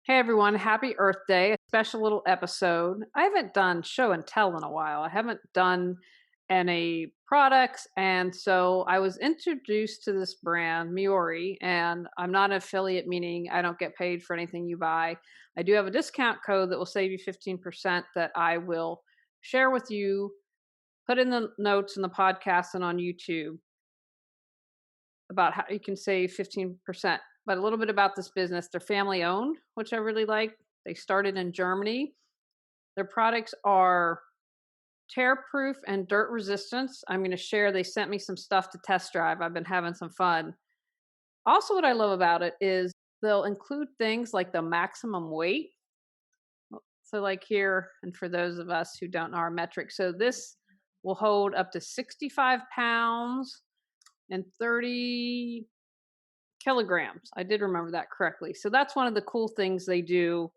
Hey everyone, happy Earth Day, a special little episode. I haven't done show and tell in a while. I haven't done any products. And so I was introduced to this brand, Meori, and I'm not an affiliate, meaning I don't get paid for anything you buy. I do have a discount code that will save you 15% that I will share with you, put in the notes in the podcast and on YouTube about how you can save 15%. But a little bit about this business. They're family owned, which I really like. They started in Germany. Their products are tear proof and dirt resistance. I'm going to share, they sent me some stuff to test drive. I've been having some fun. Also, what I love about it is they'll include things like the maximum weight. So, like here, and for those of us who don't know our metrics, so this will hold up to 65 pounds and 30 kilograms. I did remember that correctly. So that's one of the cool things they do.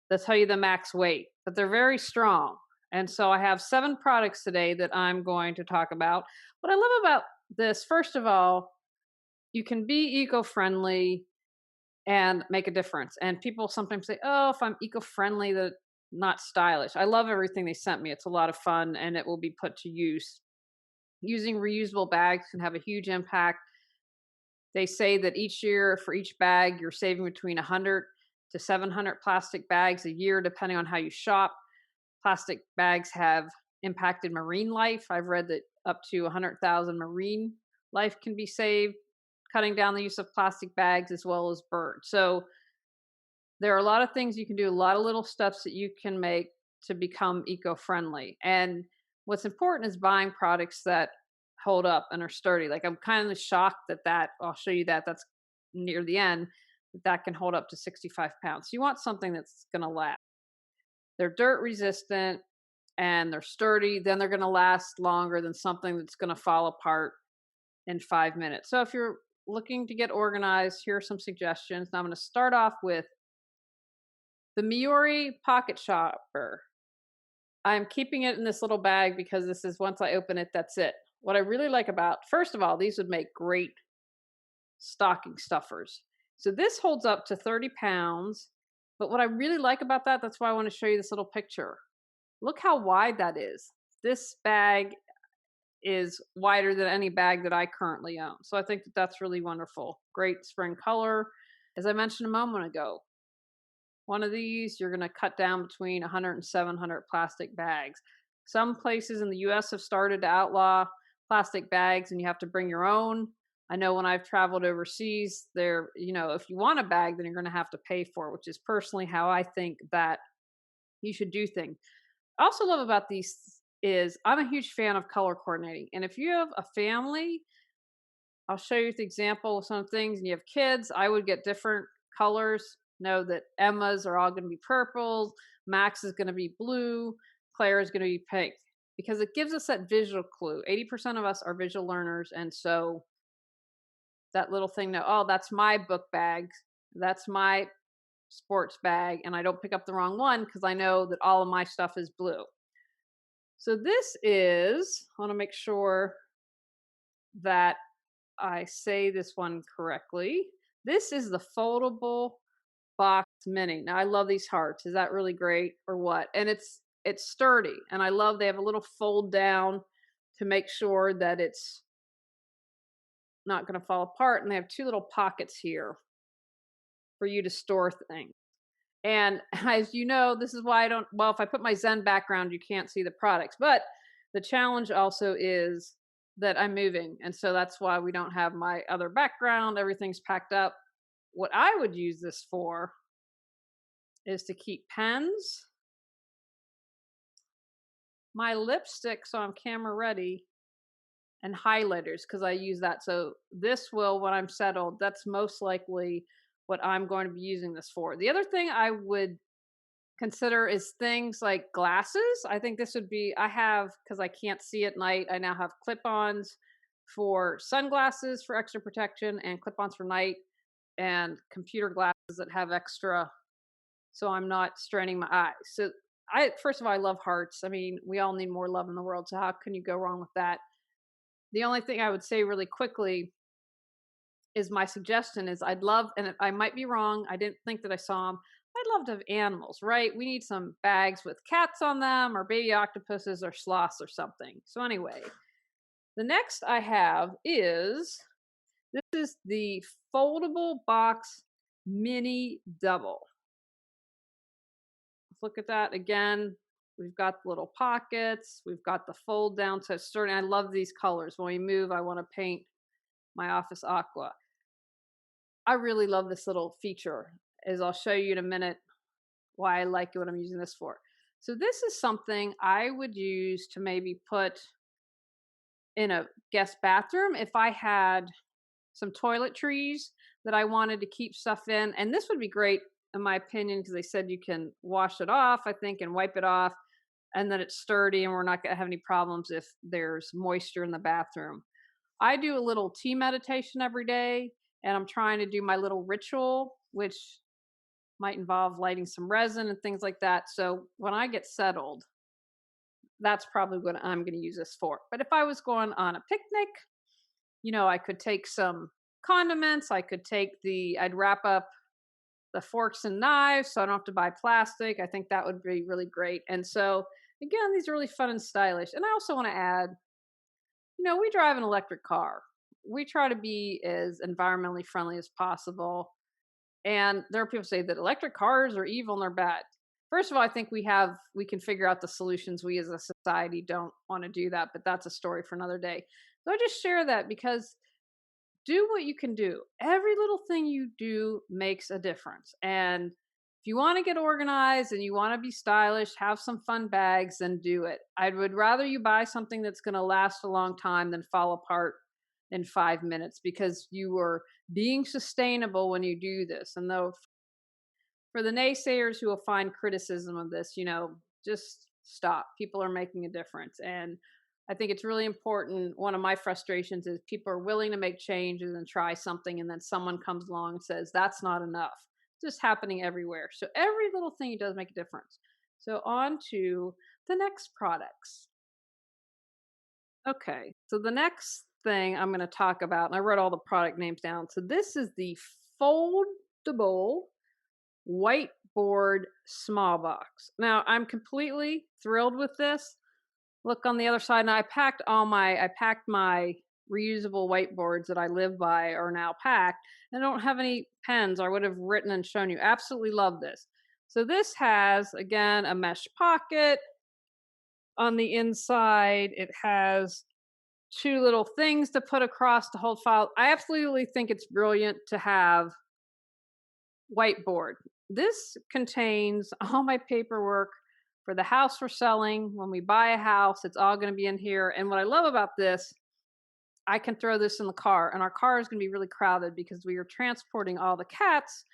They'll tell you the max weight, but they're very strong. And so I have 7 products today that I'm going to talk about. What I love about this, first of all, you can be eco-friendly and make a difference. And people sometimes say, "Oh, if I'm eco-friendly, that not stylish." I love everything they sent me. It's a lot of fun and it will be put to use. Using reusable bags can have a huge impact. They say that each year for each bag, you're saving between 100 to 700 plastic bags a year, depending on how you shop. Plastic bags have impacted marine life. I've read that up to 100,000 marine life can be saved, cutting down the use of plastic bags as well as birds. So there are a lot of things you can do, a lot of little steps that you can make to become eco-friendly. And what's important is buying products that hold up and are sturdy. Like I'm kind of shocked that I'll show you that's near the end, that can hold up to 65 pounds. So you want something that's going to last. They're dirt resistant and they're sturdy. Then they're going to last longer than something that's going to fall apart in 5 minutes. So if you're looking to get organized, here are some suggestions. Now I'm going to start off with the Meori pocket shopper. I'm keeping it in this little bag because this is, once I open it, that's it. What I really like about, first of all, these would make great stocking stuffers. So this holds up to 30 pounds. But what I really like about that, that's why I want to show you this little picture. Look how wide that is. This bag is wider than any bag that I currently own. So I think that that's really wonderful. Great spring color. As I mentioned a moment ago, one of these, you're going to cut down between 100 and 700 plastic bags. Some places in the US have started to outlaw plastic bags and you have to bring your own. I know when I've traveled overseas, there, if you want a bag, then you're going to have to pay for it, which is personally how I think that you should do things. I also love about these is I'm a huge fan of color coordinating. And if you have a family, I'll show you the example of some things, and you have kids, I would get different colors. Know that Emma's are all going to be purple, Max is going to be blue, Claire is going to be pink, because it gives us that visual clue. 80% of us are visual learners, and so that little thing that, oh, that's my book bag, that's my sports bag, and I don't pick up the wrong one because I know that all of my stuff is blue. So this is, I want to make sure that I say this one correctly. This is the foldable box mini. Now I love these hearts. Is that really great or what? And it's sturdy, and I love they have a little fold down to make sure that it's not going to fall apart, and they have 2 little pockets here for you to store things. And as you know, this is why if I put my Zen background, you can't see the products. But the challenge also is that I'm moving. And so that's why we don't have my other background. Everything's packed up. What I would use this for is to keep pens, my lipstick, so I'm camera ready, and highlighters, because I use that. So this will, when I'm settled, that's most likely what I'm going to be using this for. The other thing I would consider is things like glasses. I think this would be, I have, because I can't see at night, I now have clip-ons for sunglasses for extra protection and clip-ons for night, and computer glasses that have extra, so I'm not straining my eyes. So first of all, I love hearts. I mean, we all need more love in the world, so how can you go wrong with that? The only thing I would say really quickly is my suggestion is I'd love, and I might be wrong, I didn't think that I saw them, I'd love to have animals, right? We need some bags with cats on them or baby octopuses or sloths or something. So, anyway, the next I have is this is the foldable box mini double. Look at that again. We've got the little pockets. We've got the fold down so it's sturdy. I love these colors. When we move, I want to paint my office aqua. I really love this little feature, as I'll show you in a minute why I like it, what I'm using this for. So this is something I would use to maybe put in a guest bathroom if I had some toiletries that I wanted to keep stuff in. And this would be great, in my opinion, because they said you can wash it off, I think, and wipe it off, and then it's sturdy and we're not going to have any problems if there's moisture in the bathroom. I do a little tea meditation every day, and I'm trying to do my little ritual, which might involve lighting some resin and things like that. So when I get settled, that's probably what I'm going to use this for. But if I was going on a picnic, I could take some condiments. I'd wrap up the forks and knives so I don't have to buy plastic. I think that would be really great. And so, again, these are really fun and stylish. And I also want to add, we drive an electric car. We try to be as environmentally friendly as possible. And there are people who say that electric cars are evil and they're bad. First of all, I think we can figure out the solutions. We as a society don't want to do that, but that's a story for another day. So I just share that because do what you can do. Every little thing you do makes a difference. And if you want to get organized and you want to be stylish, have some fun bags, then do it. I would rather you buy something that's going to last a long time than fall apart in 5 minutes, because you are being sustainable when you do this. And though for the naysayers who will find criticism of this, just stop. People are making a difference. And I think it's really important. One of my frustrations is people are willing to make changes and try something, and then someone comes along and says, that's not enough. It's just happening everywhere. So every little thing he does make a difference. So on to the next products. Okay, so the next thing I'm going to talk about, and I wrote all the product names down. So this is the foldable whiteboard small box. Now, I'm completely thrilled with this. Look on the other side, and I packed my reusable whiteboards that I live by are now packed. And I don't have any pens. I would have written and shown you. Absolutely love this. So this has, again, a mesh pocket. On the inside, it has two little things to put across to hold file. I absolutely think it's brilliant to have whiteboard. This contains all my paperwork for the house we're selling. When we buy a house, it's all going to be in here. And what I love about this, I can throw this in the car, and our car is going to be really crowded because we are transporting all the cats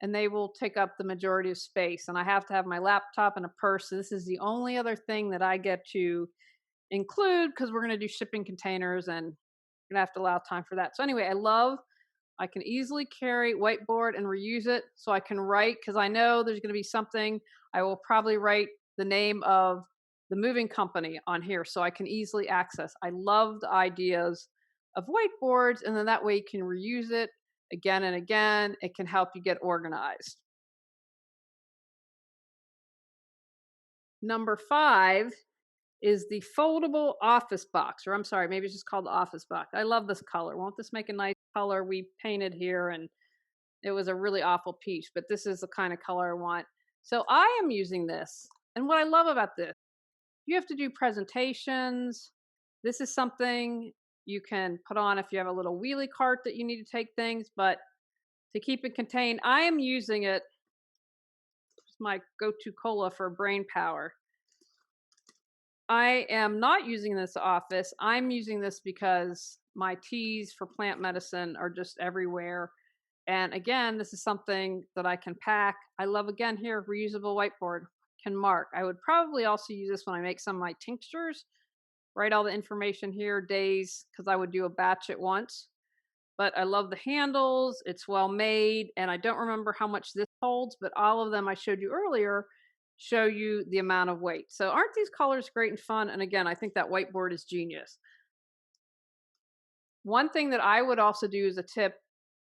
and they will take up the majority of space. And I have to have my laptop and a purse. So this is the only other thing that I get to include because we're going to do shipping containers and we're going to have to allow time for that. So anyway, I can easily carry whiteboard and reuse it so I can write, because I know there's going to be something. I will probably write the name of the moving company on here so I can easily access. I love the ideas of whiteboards, and then that way you can reuse it again and again. It can help you get organized. Number 5 is the foldable office box, or I'm sorry, maybe it's just called the office box. I love this color. Won't this make a nice color? We painted here and it was a really awful peach, but this is the kind of color I want. So I am using this. And what I love about this, you have to do presentations. This is something you can put on if you have a little wheelie cart that you need to take things, but to keep it contained, I am using it. It's my go-to cola for brain power. I am not using this office. I'm using this because my teas for plant medicine are just everywhere. And again, this is something that I can pack. I love, again, here, reusable whiteboard, can mark. I would probably also use this when I make some of my tinctures, write all the information here, days, because I would do a batch at once. But I love the handles. It's well made. And I don't remember how much this holds, but all of them I showed you earlier show you the amount of weight. So aren't these colors great and fun? And again, I think that whiteboard is genius. One thing that I would also do as a tip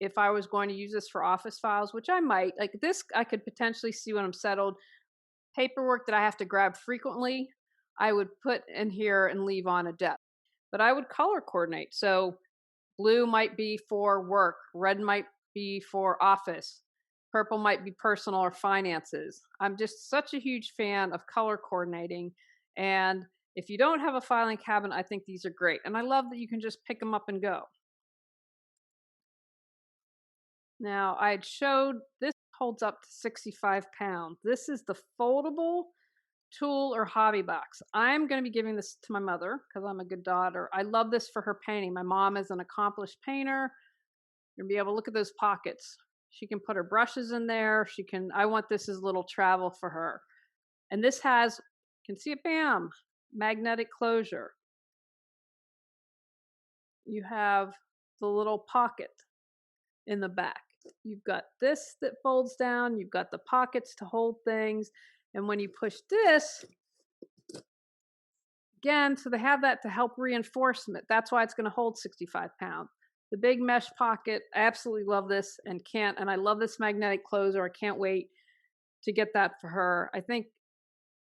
if I was going to use this for office files, which I might, like this, I could potentially see when I'm settled. Paperwork that I have to grab frequently, I would put in here and leave on a desk. But I would color coordinate. So blue might be for work, red might be for office, purple might be personal or finances. I'm just such a huge fan of color coordinating. And if you don't have a filing cabinet, I think these are great. And I love that you can just pick them up and go. Now, I had showed this holds up to 65 pounds. This is the foldable tool or hobby box. I'm going to be giving this to my mother because I'm a good daughter. I love this for her painting. My mom is an accomplished painter. You're going to be able to look at those pockets. She can put her brushes in there. I want this as a little travel for her. And this has, you can see it, bam, magnetic closure. You have the little pocket in the back. You've got this that folds down. You've got the pockets to hold things. And when you push this, again, so they have that to help reinforcement. That's why it's going to hold 65 pounds. The big mesh pocket, I absolutely love this and I love this magnetic closer. I can't wait to get that for her. I think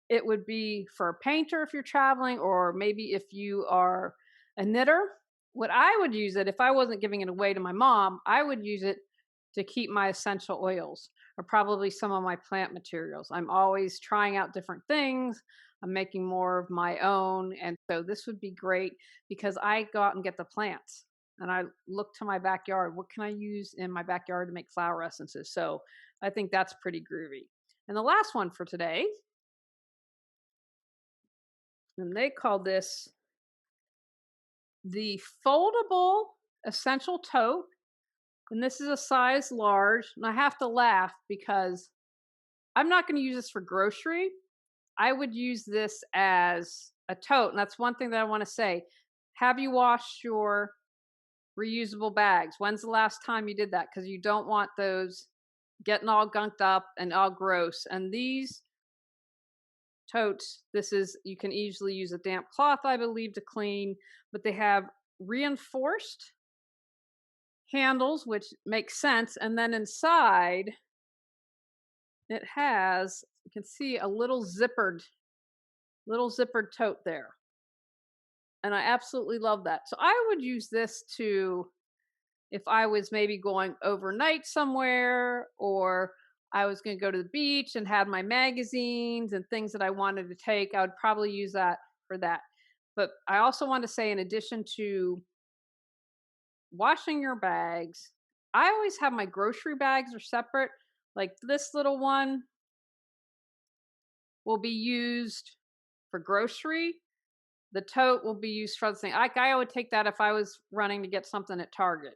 it would be for a painter if you're traveling, or maybe if you are a knitter. What I would use it, if I wasn't giving it away to my mom, I would use it to keep my essential oils or probably some of my plant materials. I'm always trying out different things. I'm making more of my own. And so this would be great because I go out and get the plants and I look to my backyard. What can I use in my backyard to make flower essences? So I think that's pretty groovy. And the last one for today, and they call this the foldable essential tote. And this is a size large. And I have to laugh because I'm not going to use this for grocery. I would use this as a tote. And that's one thing that I want to say. Have you washed your reusable bags? When's the last time you did that? Because you don't want those getting all gunked up and all gross. And these totes, you can easily use a damp cloth, I believe, to clean, but they have reinforced handles, which makes sense. And then inside, it has, you can see a little zippered tote there. And I absolutely love that. So I would use this if I was maybe going overnight somewhere, or I was going to go to the beach and had my magazines and things that I wanted to take, I would probably use that for that. But I also want to say, in addition to washing your bags, I always have my grocery bags are separate. Like this little one will be used for grocery. The tote will be used for other things. I would take that if I was running to get something at Target.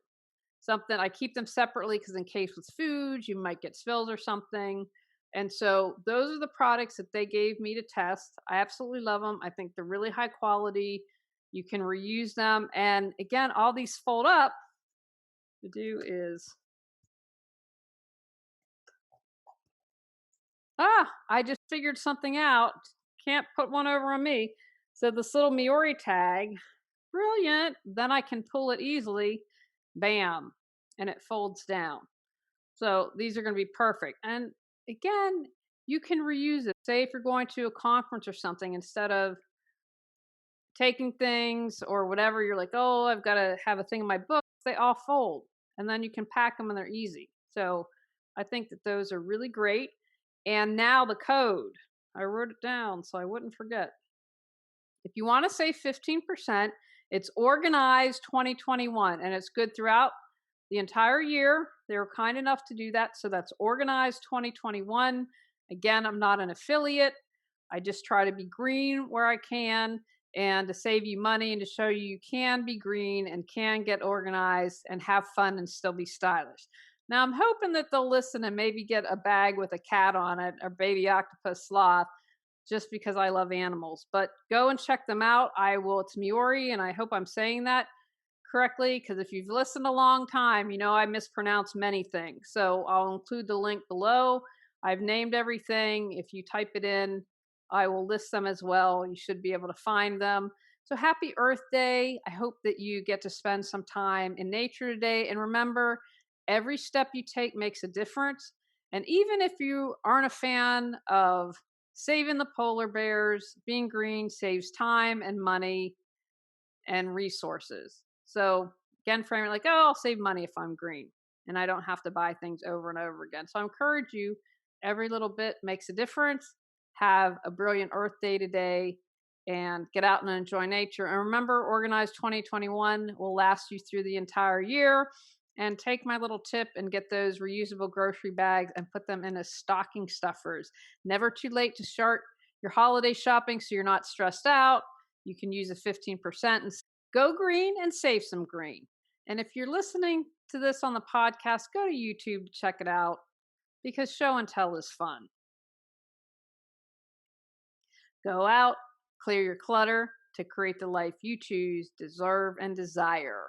I keep them separately because in case with food, you might get spills or something. And so those are the products that they gave me to test. I absolutely love them. I think they're really high quality. You can reuse them. And again, all these fold up. To do is, I just figured something out. Can't put one over on me. So this little Meori tag, brilliant. Then I can pull it easily. Bam. And it folds down. So these are going to be perfect. And again, you can reuse it. Say if you're going to a conference or something, instead of taking things or whatever, you're like, oh, I've got to have a thing in my book. They all fold. And then you can pack them and they're easy. So I think that those are really great. And now the code. I wrote it down so I wouldn't forget. If you want to save 15%, it's Organized 2021, and it's good throughout the entire year. They were kind enough to do that. So that's Organized 2021. Again, I'm not an affiliate. I just try to be green where I can and to save you money and to show you can be green and can get organized and have fun and still be stylish. Now, I'm hoping that they'll listen and maybe get a bag with a cat on it or baby octopus sloth, just because I love animals. But go and check them out. It's Meori, and I hope I'm saying that correctly, because if you've listened a long time, you know I mispronounce many things. So I'll include the link below. I've named everything. If you type it in, I will list them as well. You should be able to find them. So happy Earth Day. I hope that you get to spend some time in nature today. And remember, every step you take makes a difference. And even if you aren't a fan of saving the polar bears, being green saves time and money and resources. So again, frame it like, oh, I'll save money if I'm green and I don't have to buy things over and over again. So I encourage you, every little bit makes a difference. Have a brilliant Earth Day today and get out and enjoy nature. And remember, Organize 2021 will last you through the entire year. And take my little tip and get those reusable grocery bags and put them in as stocking stuffers. Never too late to start your holiday shopping so you're not stressed out. You can use a 15% and go green and save some green. And if you're listening to this on the podcast, go to YouTube to check it out because show and tell is fun. Go out, clear your clutter to create the life you choose, deserve, and desire.